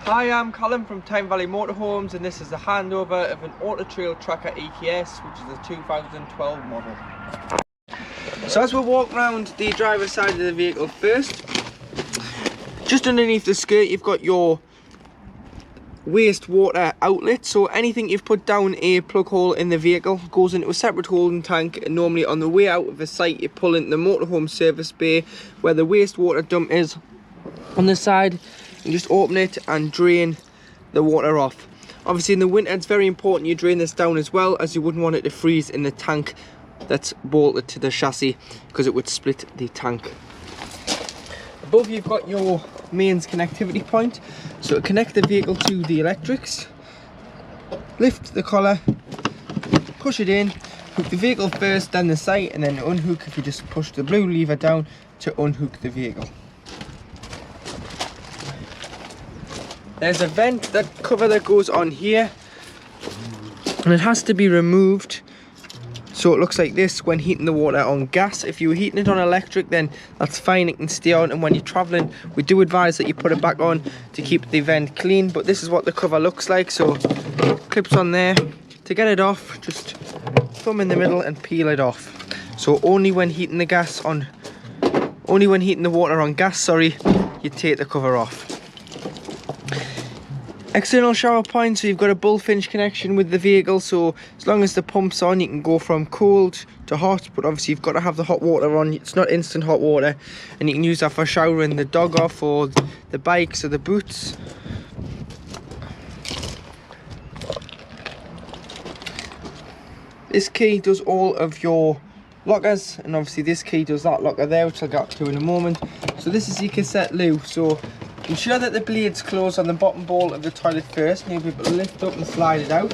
Hi, I'm Colin from Tyne Valley Motorhomes, and this is the handover of an Auto Trail Tracker EKS, which is a 2012 model. So as we walk around the driver's side of the vehicle first, just underneath the skirt you've got your wastewater outlet. So anything you've put down a plug hole in the vehicle goes into a separate holding tank, and normally on the way out of the site you pull into the motorhome service bay where the wastewater dump is on the side. And just open it and drain the water off. Obviously in the winter it's very important you drain this down as well, as you wouldn't want it to freeze in the tank that's bolted to the chassis, because it would split the tank. Above you've got your mains connectivity point, so to connect the vehicle to the electrics, lift the collar, push it in, hook the vehicle first, then the sight, and then unhook if you just push the blue lever down to unhook the vehicle. There's a vent cover that goes on here, and it has to be removed so it looks like this when heating the water on gas. If you were heating it on electric, then that's fine, it can stay on, and when you're travelling we do advise that you put it back on to keep the vent clean. But this is what the cover looks like, so clips on there. To get it off, just thumb in the middle and peel it off. So only when heating the water on gas, you take the cover off. External shower point, so you've got a bullfinch connection with the vehicle, so as long as the pump's on you can go from cold to hot, but obviously you've got to have the hot water on. It's not instant hot water, and you can use that for showering the dog off or the bikes or the boots. This key does all of your lockers, and obviously this key does that locker there, which I'll get to in a moment. So this is your cassette loo, so ensure that the blade's closed on the bottom bowl of the toilet first, and you'll be able to lift up and slide it out.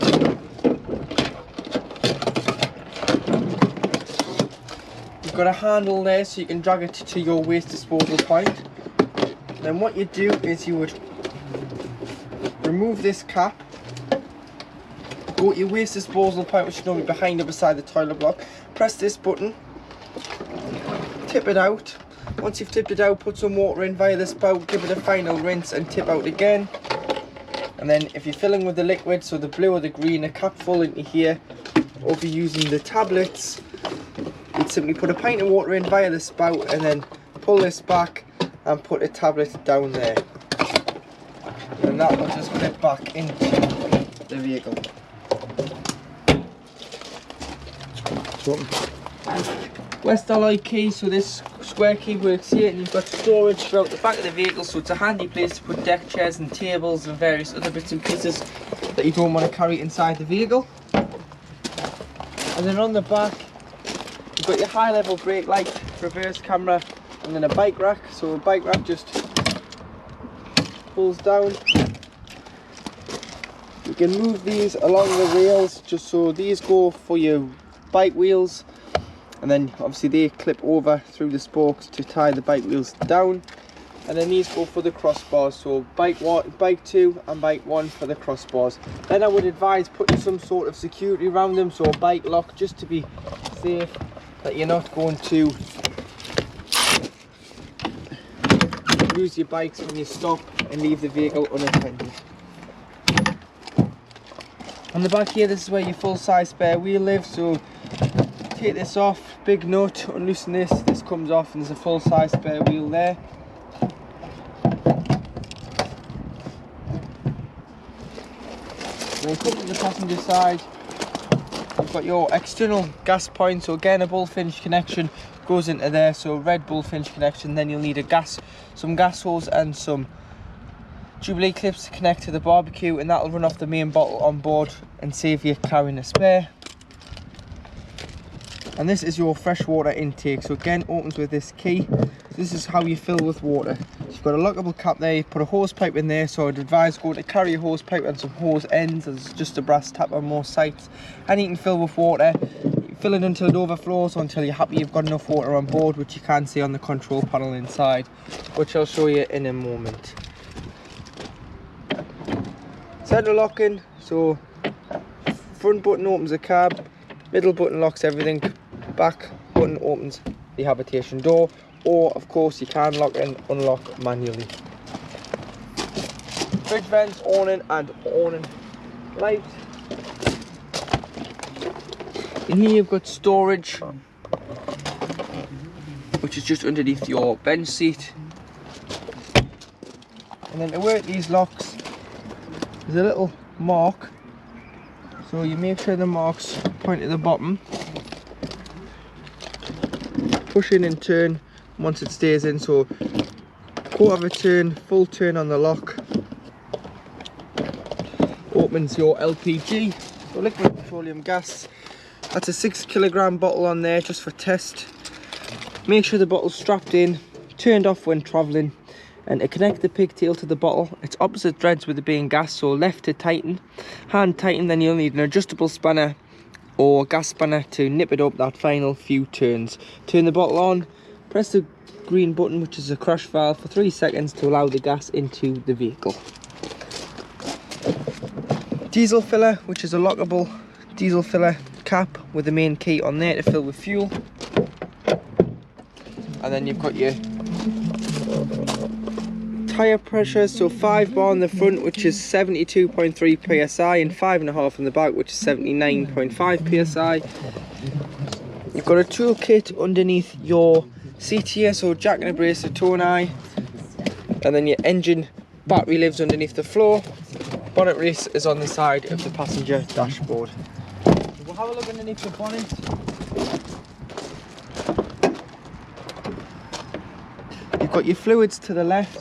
You've got a handle there so you can drag it to your waste disposal point. And then what you do is you would remove this cap, go to your waste disposal point, which is normally behind or beside the toilet block, press this button, tip it out. Once you've tipped it out, put some water in via the spout, give it a final rinse and tip out again. And then if you're filling with the liquid, so the blue or the green, a cap full into here, or if you're using the tablets, you'd simply put a pint of water in via the spout and then pull this back and put a tablet down there. And that will just clip back into the vehicle. West alloy key, so this square key works here, and you've got storage throughout the back of the vehicle, so it's a handy place to put deck chairs and tables and various other bits and pieces that you don't want to carry inside the vehicle. And then on the back you've got your high level brake light, reverse camera, and then a bike rack. So a bike rack just pulls down. You can move these along the rails, just so these go for your bike wheels, and then obviously they clip over through the spokes to tie the bike wheels down, and then these go for the crossbars, so bike 2 and bike 1 for the crossbars. Then I would advise putting some sort of security around them, so a bike lock, just to be safe that you're not going to lose your bikes when you stop and leave the vehicle unattended. On the back here, this is where your full-size spare wheel lives, so take this off, big nut, unloosen this comes off, and there's a full-size spare wheel there. And then come to the passenger side, you've got your external gas point, so again a bullfinch connection goes into there, so red bullfinch connection. Then you'll need some gas hose and some Jubilee clips to connect to the barbecue, and that'll run off the main bottle on board and save you carrying a spare. And this is your freshwater intake, so again opens with this key. This is how you fill with water. So you've got a lockable cap there, you put a hose pipe in there, so I'd advise going to carry a hose pipe and some hose ends, as it's just a brass tap on most sites. And you can fill with water, you fill it until it overflows, or until you're happy you've got enough water on board, which you can see on the control panel inside, which I'll show you in a moment. Central locking, so front button opens the cab, middle button locks everything, back button opens the habitation door, or of course you can lock and unlock manually. fridge vents, awning and awning light. In here you've got storage, which is just underneath your bench seat. And then to work these locks, there's a little mark, so you make sure the marks point at the bottom. Push in and turn once it stays in, so quarter of a turn, full turn on the lock opens your LPG, so liquid petroleum gas. That's a 6 kilogram bottle on there just for test. Make sure the bottle's strapped in, turned off when travelling, and to connect the pigtail to the bottle, it's opposite threads with it being gas, so left to tighten, hand tighten, then you'll need an adjustable spanner or gas spanner to nip it up that final few turns. Turn the bottle on, press the green button, which is a crash valve, for 3 seconds to allow the gas into the vehicle. Diesel filler, which is a lockable diesel filler cap with the main key on there to fill with fuel. And then you've got your tyre pressure, so 5 bar on the front, which is 72.3 psi, and 5.5 on the back, which is 79.5 psi. You've got a toolkit underneath your seat here, so jack and a brace of tonai, and then your engine battery lives underneath the floor. Bonnet race is on the side of the passenger dashboard. We'll have a look underneath the bonnet. You've got your fluids to the left,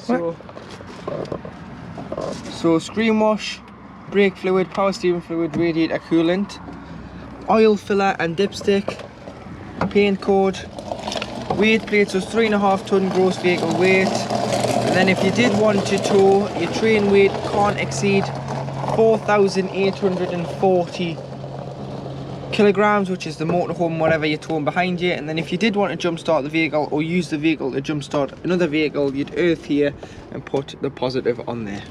so screen wash, brake fluid, power steering fluid, radiator coolant, oil filler and dipstick, paint code, weight plate, so 3.5 ton gross vehicle weight. And then if you did want to tow, your train weight can't exceed 4,840 kilograms, which is the motorhome, whatever you're towing behind you. And then if you did want to jump start the vehicle or use the vehicle to jump start another vehicle, you'd earth here and put the positive on there.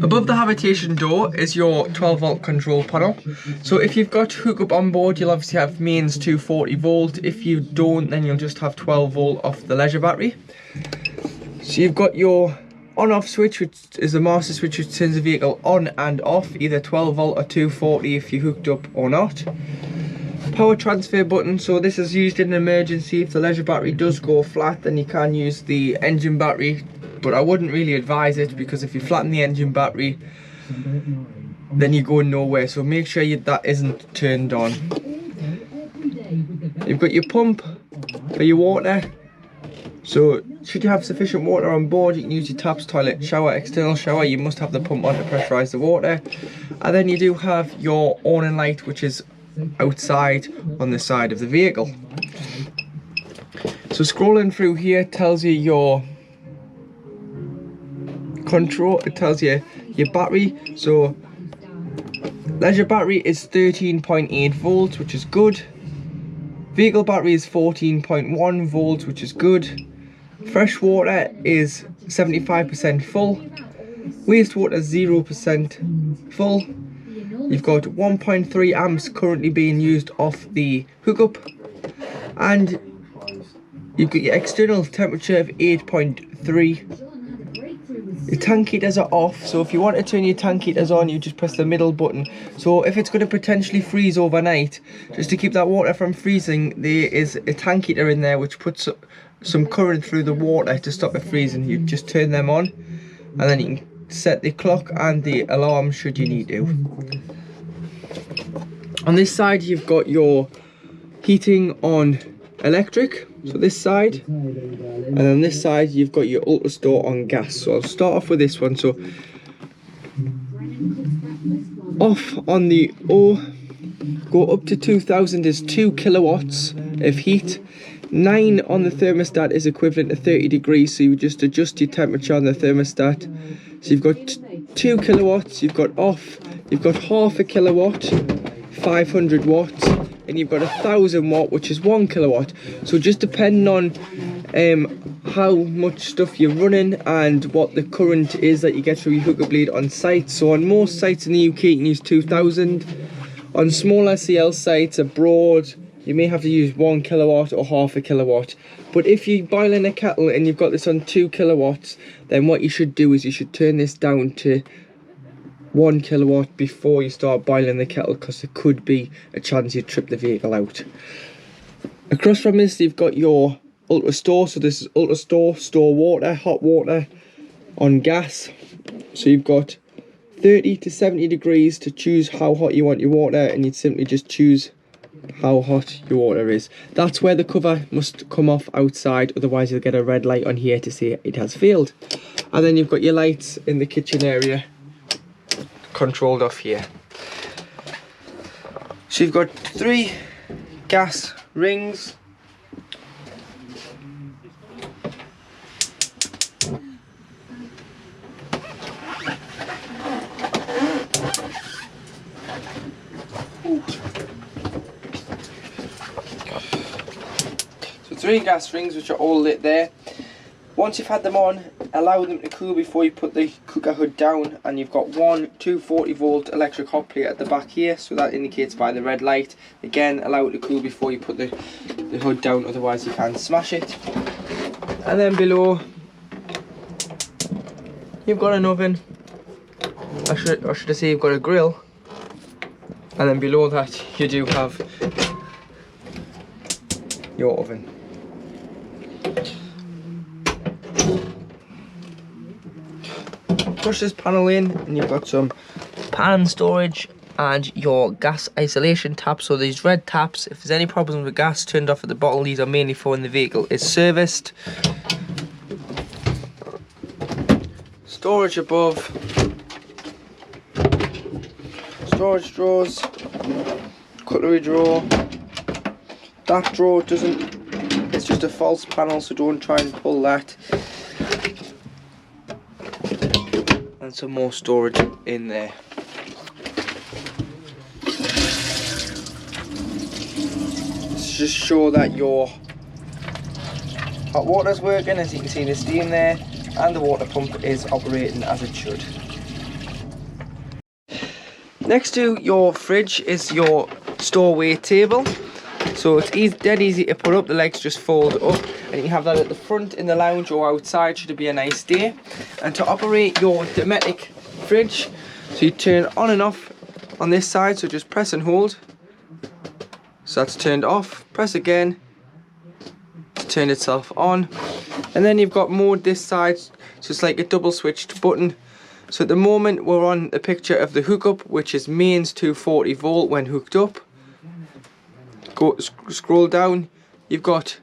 Above the habitation door is your 12 volt control panel. So if you've got hookup on board, you'll obviously have mains 240 volt. If you don't, then you'll just have 12 volt off the leisure battery. So you've got your on-off switch, which is the master switch, which turns the vehicle on and off, either 12 volt or 240 if you hooked up or not. Power transfer button, so this is used in an emergency. If the leisure battery does go flat, then you can use the engine battery, but I wouldn't really advise it, because if you flatten the engine battery, then you're going nowhere, so make sure that isn't turned on. You've got your pump for your water. So should you have sufficient water on board, you can use your taps, toilet, shower, external shower. You must have the pump on to pressurise the water. And then you do have your awning light, which is outside on the side of the vehicle. So scrolling through here tells you your control, it tells you your battery. So leisure battery is 13.8 volts, which is good. Vehicle battery is 14.1 volts, which is good. Fresh water is 75% full. Wastewater 0% full. You've got 1.3 amps currently being used off the hookup. And you've got your external temperature of 8.3. Your tank heaters are off, so if you want to turn your tank heaters on, you just press the middle button. So if it's going to potentially freeze overnight, just to keep that water from freezing, there is a tank heater in there which puts some current through the water to stop it freezing. You just turn them on, and then you can set the clock and the alarm should you need to. On this side you've got your heating on electric, so this side, and on this side you've got your ultra store on gas. So I'll start off with this one. So off on the O, go up to 2000 is 2 kilowatts of heat. 9 on the thermostat is equivalent to 30 degrees, so you just adjust your temperature on the thermostat. So you've got 2 kilowatts, you've got off, you've got half a kilowatt, 500 watts, and you've got 1000 watt, which is 1 kilowatt. So just depending on how much stuff you're running and what the current is that you get through your hookup lead on site. So on most sites in the UK you can use 2000. On smaller CL sites abroad, you may have to use 1 kilowatt or half a kilowatt. But if you're boiling a kettle and you've got this on 2 kilowatts, then what you should do is you should turn this down to 1 kilowatt before you start boiling the kettle, because there could be a chance you trip the vehicle out. Across from this, you've got your Ultra Store. So this is Ultra Store, store water, hot water on gas. So you've got 30 to 70 degrees to choose how hot you want your water, and you'd simply just choose how hot your water is. That's where the cover must come off outside, otherwise you'll get a red light on here to say it has failed. And then you've got your lights in the kitchen area controlled off here. So you've got 3 gas rings. So 3 gas rings which are all lit there. Once you've had them on, allow them to cool before you put the cooker hood down, and you've got 1 240 volt electric hot plate at the back here, so that indicates by the red light. Again, allow it to cool before you put the hood down, otherwise you can smash it. And then below you've got an oven, or should I say you've got a grill, and then below that you do have your oven. Push this panel in and you've got some pan storage and your gas isolation taps. So these red taps, if there's any problems with gas turned off at the bottle, these are mainly for when the vehicle is serviced. Storage above, storage drawers, cutlery drawer. That drawer doesn't, it's just a false panel, so don't try and pull that. And some more storage in there. Let's just show that your hot water's working. As you can see, the steam there, and the water pump is operating as it should. Next to your fridge is your storeway table. So it's dead easy to put up, the legs just fold up, and you can have that at the front in the lounge or outside should it be a nice day. And to operate your Dometic fridge, so you turn on and off on this side, so just press and hold. So that's turned off, press again to turn itself on. And then you've got mode this side, so it's like a double switched button. So at the moment we're on a picture of the hookup, which is mains 240 volt when hooked up. Scroll down, you've got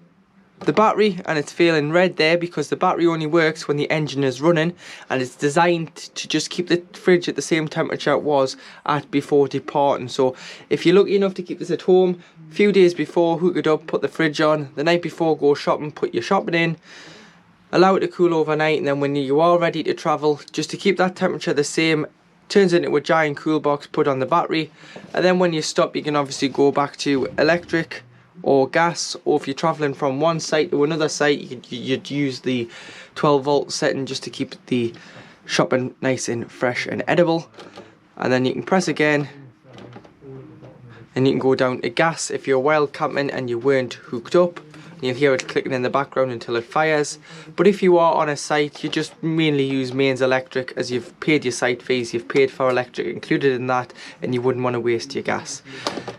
the battery, and it's failing red there because the battery only works when the engine is running, and it's designed to just keep the fridge at the same temperature it was at before departing. So if you're lucky enough to keep this at home, a few days before, hook it up, put the fridge on. The night before, go shopping, put your shopping in, allow it to cool overnight, and then when you are ready to travel, just to keep that temperature the same, turns into a giant cool box, put on the battery. And then when you stop, you can obviously go back to electric or gas, or if you're traveling from one site to another site, you'd use the 12 volt setting just to keep the shopping nice and fresh and edible. And then you can press again and you can go down to gas if you're wild camping and you weren't hooked up. You'll hear it clicking in the background until it fires. But if you are on a site, you just mainly use mains electric, as you've paid your site fees, you've paid for electric included in that, and you wouldn't want to waste your gas.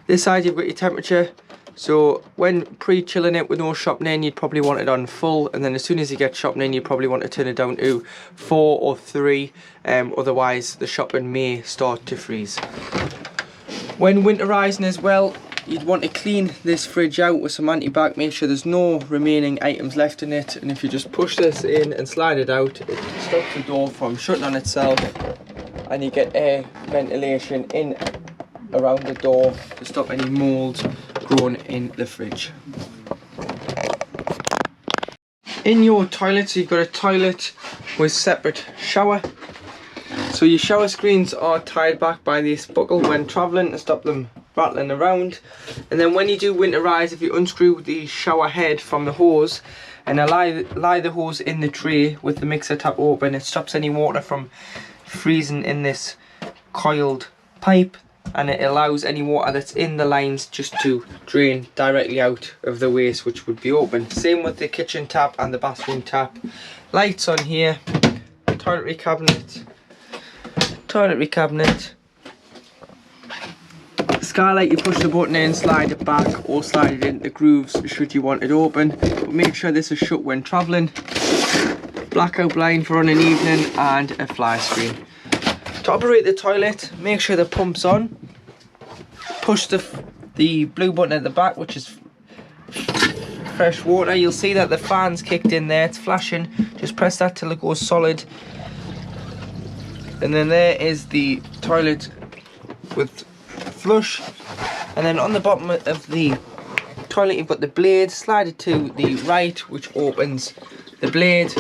This side you've got your temperature, so when pre-chilling it with no shopping in, you'd probably want it on full, and then as soon as you get shopping in, you probably want to turn it down to 4 or 3, otherwise the shopping may start to freeze. When winterizing as well, you'd want to clean this fridge out with some anti-bac, make sure there's no remaining items left in it, and if you just push this in and slide it out, it stops the door from shutting on itself, and you get air ventilation in around the door to stop any mould growing in the fridge. In your toilet, so you've got a toilet with separate shower. So your shower screens are tied back by this buckle when travelling to stop them rattling around. And then when you do winterize, if you unscrew the shower head from the hose and lie the hose in the tray with the mixer tap open, it stops any water from freezing in this coiled pipe. and it allows any water that's in the lines just to drain directly out of the waste, which would be open. Same with the kitchen tap and the bathroom tap. Lights on here, toiletry cabinet, skylight. You push the button in, slide it back, or slide it into the grooves should you want it open, but make sure this is shut when travelling. Blackout blind for on an evening, and a fly screen. To operate the toilet, make sure the pump's on. Push the blue button at the back, which is fresh water. You'll see that the fan's kicked in there, it's flashing. Just press that till it goes solid. And then there is the toilet with flush. And then on the bottom of the toilet you've got the blade. Slide it to the right, which opens the blade.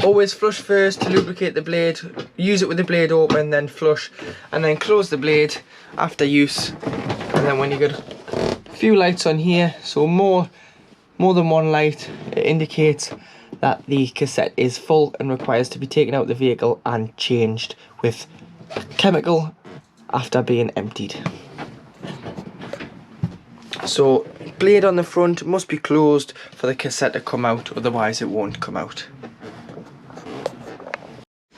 Always flush first to lubricate the blade. Use it with the blade open, then flush, and then close the blade after use. And then when you get a few lights on here, so more than one light, it indicates that the cassette is full and requires to be taken out of the vehicle and changed with chemical after being emptied. So blade on the front must be closed for the cassette to come out, otherwise it won't come out.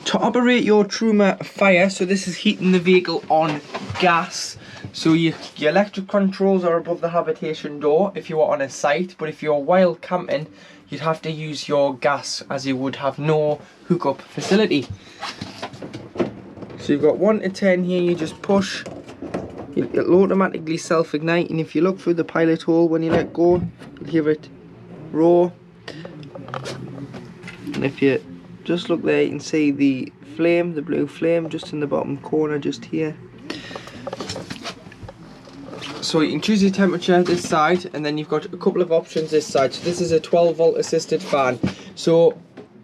To operate your Truma fire, so this is heating the vehicle on gas. So your electric controls are above the habitation door if you are on a site, but if you're wild camping, you'd have to use your gas as you would have no hookup facility. So you've got 1 to 10 here, you just push, it'll automatically self-ignite, and if you look through the pilot hole when you let go, you'll hear it roar. And if you just look there, you can see the flame, the blue flame, just in the bottom corner, just here. So you can choose your temperature this side, and then you've got a couple of options this side. So this is a 12 volt assisted fan. So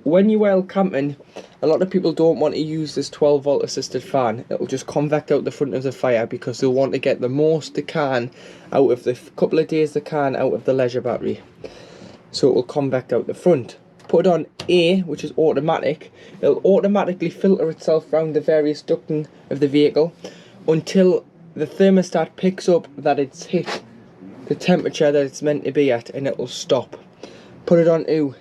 when you're wild camping, a lot of people don't want to use this 12 volt assisted fan. It'll just convect out the front of the fire because they'll want to get the most they can out of the couple of days they can out of the leisure battery. So it will convect out the front. Put on A, which is automatic, it'll automatically filter itself around the various ducting of the vehicle until the thermostat picks up that it's hit the temperature that it's meant to be at, and it will stop. Put it on to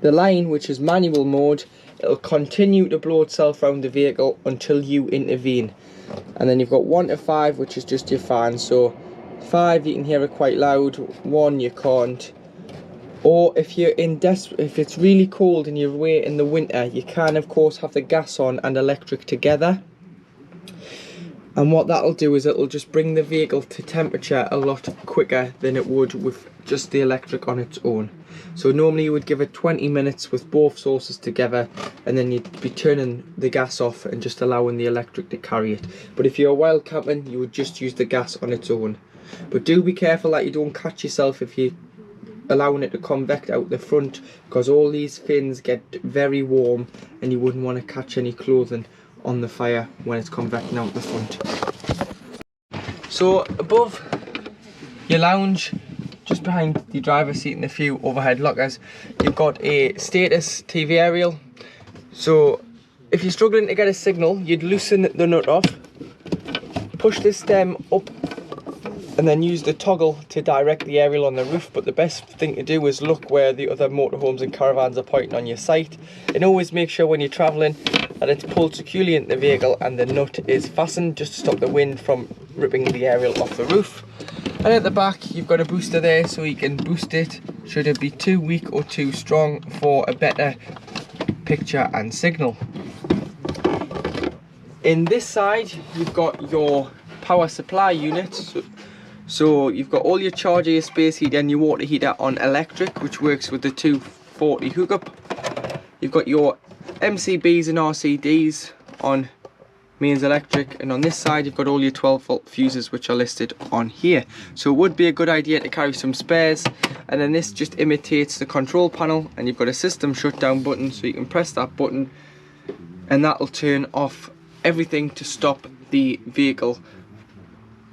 the line, which is manual mode. It'll continue to blow itself around the vehicle until you intervene. And then you've got 1 to 5, which is just your fan. So 5 you can hear it quite loud, 1 you can't. Or if you're if it's really cold and you're away in the winter, you can of course have the gas on and electric together. And what that'll do is it'll just bring the vehicle to temperature a lot quicker than it would with just the electric on its own. So normally you would give it 20 minutes with both sources together, and then you'd be turning the gas off and just allowing the electric to carry it. But if you're wild camping, you would just use the gas on its own. But do be careful that you don't catch yourself if you allowing it to convect out the front, because all these fins get very warm and you wouldn't want to catch any clothing on the fire when it's convecting out the front. So above your lounge, just behind the driver's seat and a few overhead lockers, you've got a status TV aerial. So if you're struggling to get a signal, you'd loosen the nut off, push the stem up, and then use the toggle to direct the aerial on the roof. But the best thing to do is look where the other motorhomes and caravans are pointing on your site, and always make sure when you're travelling that it's pulled securely into the vehicle and the nut is fastened, just to stop the wind from ripping the aerial off the roof. And at the back you've got a booster there, so you can boost it should it be too weak or too strong for a better picture and signal. In this side you've got your power supply unit. So you've got all your charger, your space heater and your water heater on electric, which works with the 240 hookup. You've got your MCBs and RCDs on mains electric, and on this side you've got all your 12 volt fuses, which are listed on here. So it would be a good idea to carry some spares. And then this just imitates the control panel, and you've got a system shutdown button, so you can press that button and that'll turn off everything to stop the vehicle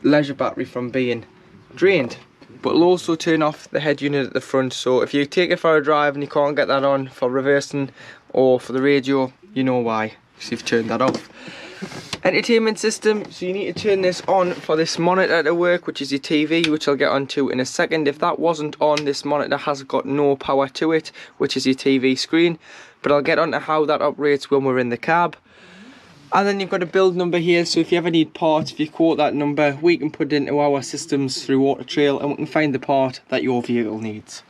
leisure battery from being drained. But it'll also turn off the head unit at the front, so if you take it for a drive and you can't get that on for reversing or for the radio, you know why, because you've turned that off. Entertainment system, so you need to turn this on for this monitor to work, which is your TV, which I'll get onto in a second. If that wasn't on, this monitor has got no power to it, which is your TV screen, but I'll get onto how that operates when we're in the cab. And then you've got a build number here, so if you ever need parts, if you quote that number, we can put it into our systems through AutoTrail and we can find the part that your vehicle needs.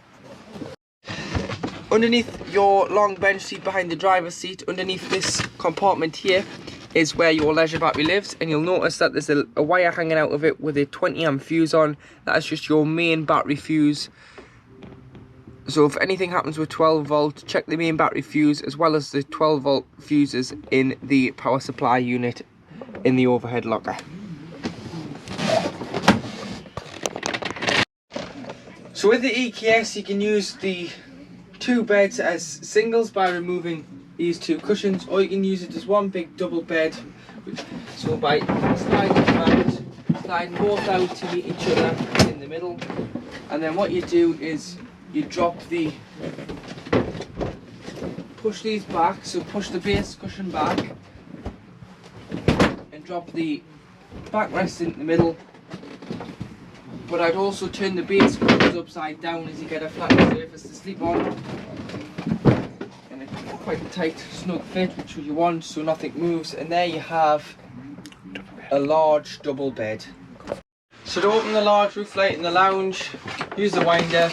Underneath your long bench seat behind the driver's seat, underneath this compartment here, is where your leisure battery lives, and you'll notice that there's a wire hanging out of it with a 20 amp fuse on. That's just your main battery fuse. So if anything happens with 12 volt, check the main battery fuse as well as the 12 volt fuses in the power supply unit in the overhead locker. So with the EKS you can use the 2 beds as singles by removing these 2 cushions, or you can use it as one big double bed. So by sliding them out, sliding both out to meet each other in the middle, and then what you do is you drop the, push these back, so push the base cushion back and drop the backrest in the middle. But I'd also turn the base cushions upside down as you get a flat surface to sleep on. Quite a tight snug fit, which you want so nothing moves, and there you have a large double bed. So to open the large roof light in the lounge, use the winder,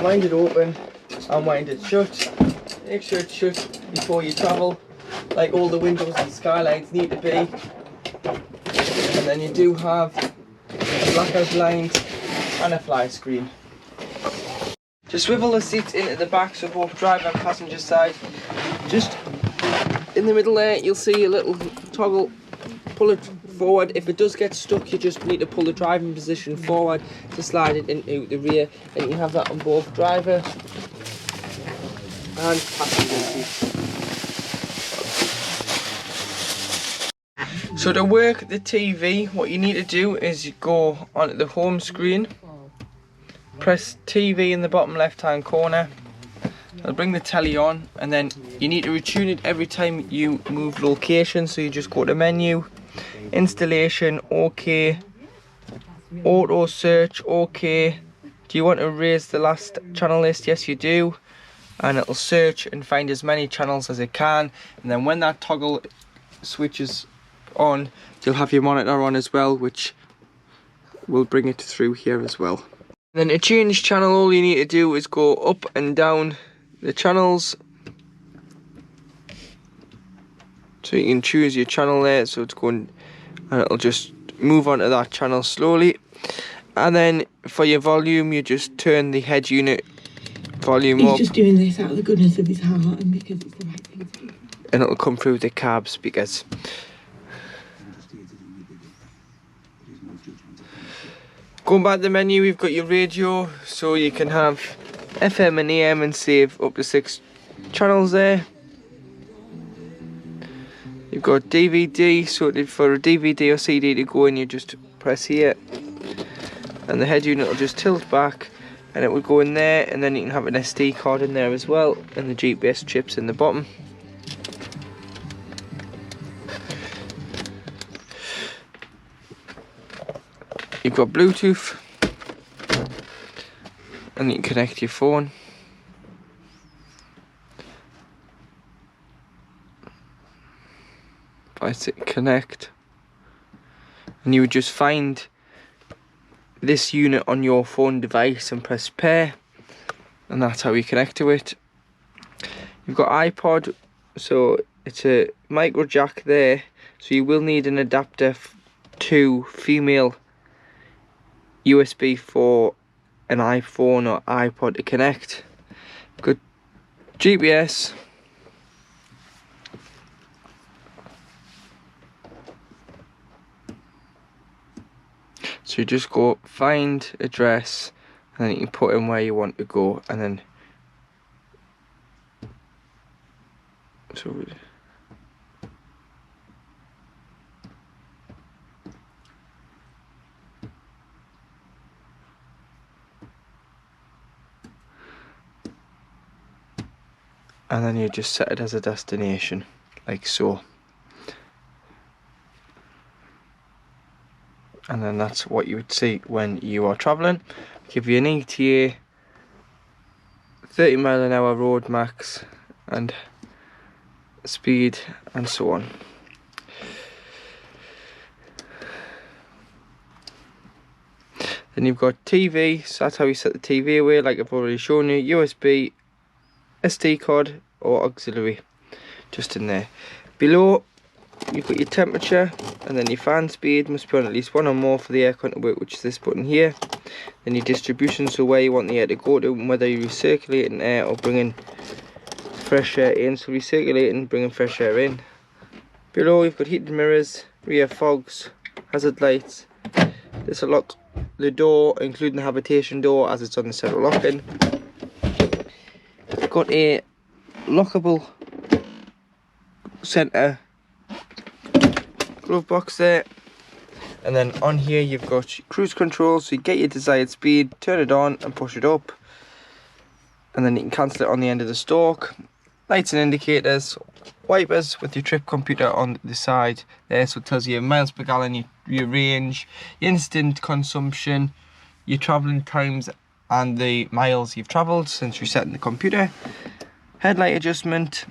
wind it open and wind it shut. Make sure it's shut before you travel, like all the windows and skylines need to be. And then you do have a blackout blind and a fly screen. Just swivel the seats into the back, so both driver and passenger side. Just in the middle there, you'll see a little toggle. Pull it forward. If it does get stuck, you just need to pull the driving position forward to slide it into the rear, and you have that on both driver and passenger seats. So to work the TV, what you need to do is you go onto the home screen. Press TV in the bottom left hand corner. It'll bring the telly on, and then you need to retune it every time you move location. So you just go to menu, installation, OK, auto search, OK. Do you want to erase the last channel list? Yes you do. And it'll search and find as many channels as it can, and then when that toggle switches on, you'll have your monitor on as well, which will bring it through here as well. Then to change channel, all you need to do is go up and down the channels. So you can choose your channel there, so it's going, and it'll just move on to that channel slowly. And then for your volume, you just turn the head unit volume up. He's just doing this out of the goodness of his heart and because it's the right thing to do. And it'll come through the cab speakers. Going back to the menu, we've got your radio, so you can have FM and AM and save up to 6 channels there. You've got DVD, so for a DVD or CD to go in, you just press here, and the head unit will just tilt back, and it will go in there, and then you can have an SD card in there as well, and the GPS chips in the bottom. You've got Bluetooth, and you can connect your phone. If I hit connect, and you would just find this unit on your phone device and press pair, and that's how you connect to it. You've got iPod, so it's a micro jack there, so you will need an adapter to female USB for an iPhone or iPod to connect. Got GPS, so you just go find address, and then you can put in where you want to go, and then and then you just set it as a destination, like so. And then that's what you would see when you are travelling. Give you an ETA, 30 mile an hour road max, and speed, and so on. Then you've got TV, so that's how you set the TV away, like I've already shown you. USB, SD card, or auxiliary, just in there. Below, you've got your temperature, and then your fan speed must be on at least one or more for the aircon to work, which is this button here. Then your distribution, so where you want the air to go to, and whether you're recirculating air or bringing fresh air in. So recirculating, bringing fresh air in. Below, you've got heated mirrors, rear fogs, hazard lights. This will lock the door, including the habitation door, as it's on the set of locking. You've got a lockable centre glove box there, and then on here you've got cruise control, so you get your desired speed, turn it on and push it up, and then you can cancel it on the end of the stalk. Lights and indicators, wipers with your trip computer on the side there, so it tells you your miles per gallon, your range, your instant consumption, your travelling times and the miles you've travelled since resetting the computer. Headlight adjustment,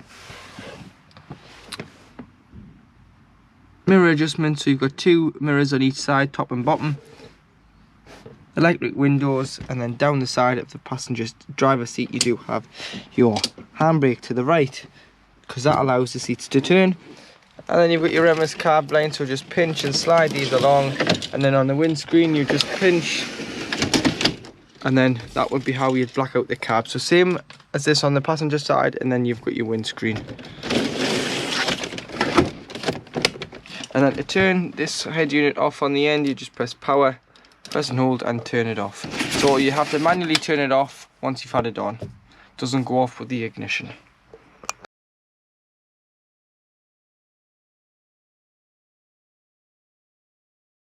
mirror adjustment, so you've got two mirrors on each side, top and bottom. Electric windows, and then down the side of the passenger driver seat you do have your handbrake to the right, because that allows the seats to turn. And then you've got your MS cab line, so just pinch and slide these along, and then on the windscreen you just pinch, and then that would be how you'd black out the cab. So same as this on the passenger side, and then you've got your windscreen. And then to turn this head unit off on the end, you just press power, press and hold, and turn it off. So you have to manually turn it off once you've had it on. It doesn't go off with the ignition.